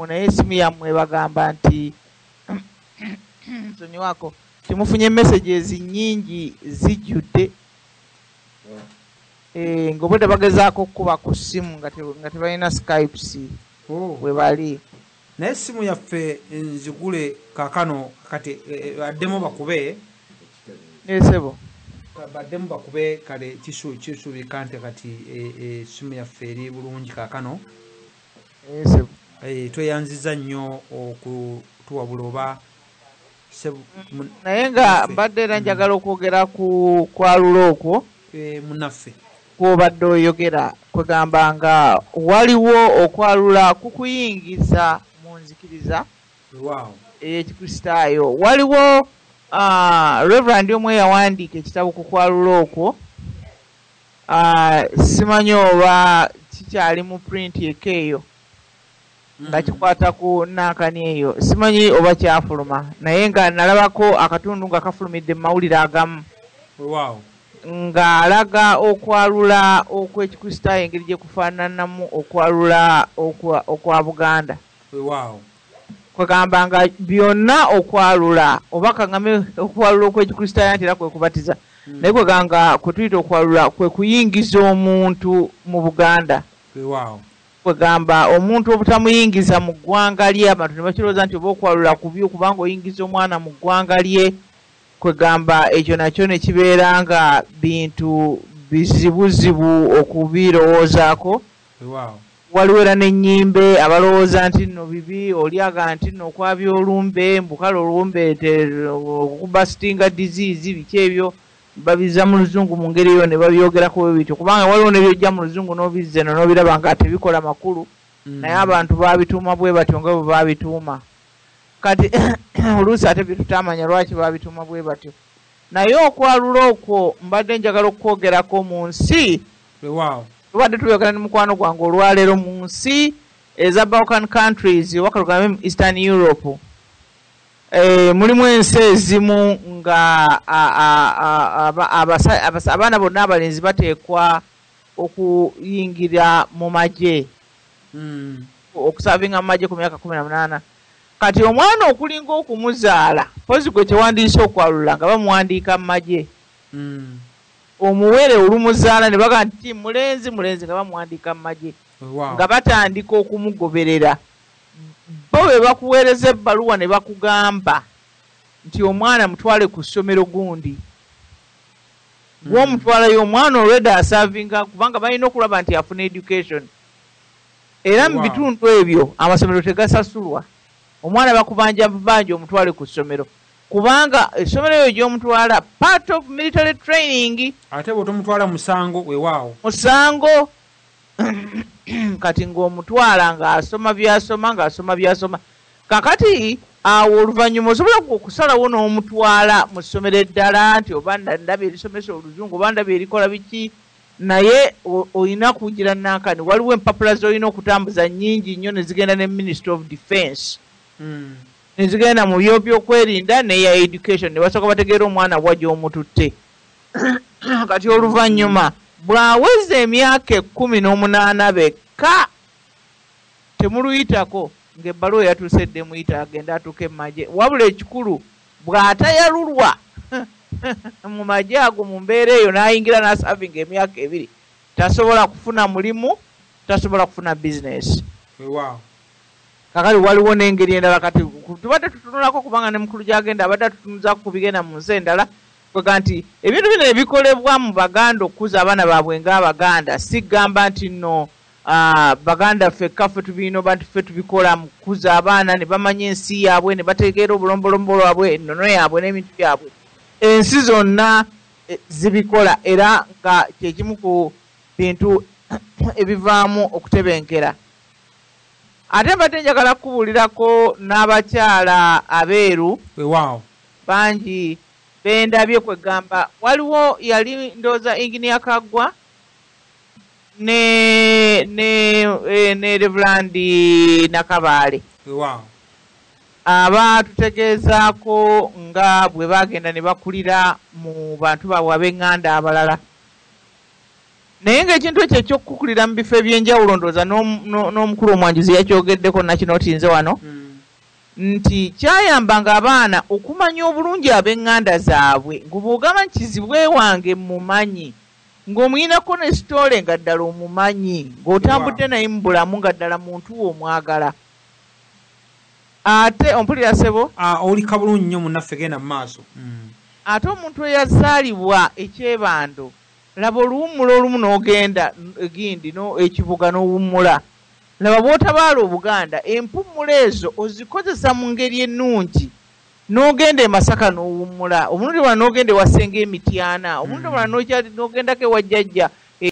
essimu naye essimu yammwe bagamba nti nsonyiwako timufunye messages nnyingi zijjudde ng'obwedda bagezaako okukuba ku ssimu nga tebalina Skypes we bali. Naye essimu yaffe nzigule kaakano kati baddemu bakube esebo baddemu bakube kale kisuubika nti kati essimu yaffe eri bulungi kaakano esebo tweyanziza nnyo okutuwabula oba naye nga mbadde era njagala okwogera ku kwaluula okwo munaffe kw'obadde oyogera kwegamba nga waliwo okwalula kukuyingiza mu nzikiriza ey'ekikristaayo. Waliwo Reverend omwe yawandiika ekitabo ku kwalula okwo, simanyi oba kikyali mu print ekeeyo nga kikwata ku nankani eyo, simanyi oba kyafuluma, naye nga nalabako akatundu nga kafulumidde mu mawulire agamu ng'alaga okwalula okw'ekikristaayo engeri gye kufaananamu okwalula okwa Buganda. Kwegamba nga byonna okwalula oba kaŋŋame okwalula okw'ekikristaayo nti era kwe kubatiza, naye kwegamba kwe tuyita okwalula kwe kuyingiza omuntu mu Buganda. Kwegamba omuntu obutamuyingiza mu ggwanga lye, abantu ne bakirowooza nti oba okwalula kubi okubanga oyingiza omwana mu ggwanga lye. Kwegamba ekyo nakyo ne kibeera nga bintu bizibuzibu okubirowoozaako. Waliwo era n'ennyimbe abalowooza nti nno bibi, olyaga nti nno okwabya olumbe, mbukale olumbe okukuba stinga disease, biki ebyo babizza mu luzungu mu ngeri eyo ne babyogerako bwe bityo, kubanga waliwo ne byojja mu luzungu n'obizza eno n'obiraba nga tebikola makulu, naye abantu baabituuma bwe batyo nga bwe baabituuma. Kati oluusi ate bye tutamanya lwaki baabituuma bwe batyo. Naye okwalula okwo mbadde njagala okwogerako mu nsi tubadde tuyogera ne mukwano gwange olwaleero mu nsi eza Balkan countries wakalugambe Eastern Europe. Mulimu ensi ezimu nga abaana bonna abalenzi bateekwa okuyingira mu magye, okusavinga mu magye ku myaka 18. Kati omwana okulinga okumuzaala pozi gwe tewandiise okwalula nga bamuwandiika mu magye. Omuwere olumuzaala ne baga nti mulenzi nga bamuwandiika mu magye, nga batandika okumugoberera. Bo be bakuweereza ebbaluwa ne bakugamba nti omwana mutwale ku ssomero gundi. Gw'omutwalayo omwana olwedde asavinga, kubanga balina okulaba nti afuna education. Era mu bitundu ebyo amasomero tegasasulwa. Omwana bakubanja banja omutwale ku ssomero, kubanga essomero eyo gy'omutwala part of military training. Ate bw'otomutwala musango weewaawo musango kati ng'omutwala ng'asoma byasoma. Kakati awo oluvannyuma osobola okusalawo n'omutwala mu ssomero eddala nti oba ndaba erisomesa oluzungu oba ndaba erikola biki, naye olina kugira nankani. Waliwo empapula z'olina okutambuza nnyingi nnyo ne zigenda ne Ministry of Defence. Nezigenda mu by'okwerinda neya education ne basooka bategeera omwana bw'ajja omututte. Kati oluvannyuma bw'aweza emyaka 18 bekka temuluyitako ng'ebbaluwa yatuuse dde muyita agenda atuuke mu magye. Wabula ekikulu bw'atayalulwa mu magye ago mu mbeera eyo n'ayingira n'asavinga emyaka 2 tasobola kufuna mulimu, tasobola kufuna bizinesi. Kakali waliwo n'engeri endala kati tubadde tutunulako kubanga ne mukulu gy'agenda abadde atutunuza ku bigenda mu nsi endala. Kwega nti ebintu bino ebikolebwa mu Baganda okukuza abaana baabwe ng'Abaganda, si gamba nti nno Baganda ffekka ffe tubirina oba nti ffe tubikola mu kukuza abaana ne bamanya ensi yaabwe ne bategeera obulombolombo lwabwe, ennono yaabwe n'ebintu byabwe. Ensi zonna zibikola era nga kyekimu ku bintu ebivaamu okutebenkera. Ate mbadde njagala kubuulirako n'abakyala abeeru bangi bendabye kwegamba. Waliwo yali ndooza Engineer Kaggwa ne Reverend Nakabaale abatutegeezaako nga bwe bagenda ne bakulira mu bantu baabwe ab'eŋŋanda abalala. naye ng'ekintu ekyo ekyokukulira mu bifo ebyenjawulo ndowooza n'omukulu omwanjuzi yakyogeddeko nakino otinze wano nti kyayambanga abaana okumanya obulungi ab'eŋŋanda zaabwe ng'obwogamba nti kizibwe wange mumanyi ng'omuyinako ne sitoole nga ddala omumanyi ng'otambudde naye mu bulamu nga ddala muntu wo omwagala ate ompulira sebo olika bulungi nnyo munnaffe genda mu maaso ate omuntu eyazaalibwa ekyebando laba oluwummula olumu n'ogenda egindi ekibuga n'owummula laba bw'otabaala Obuganda empummula ezo ozikozesa mu ngeri ennungi n'ogenda e Masaka n'owummula omulundi wala n'ogenda ewasenga Emityana omulundi wala n'ogendako ewa jjajja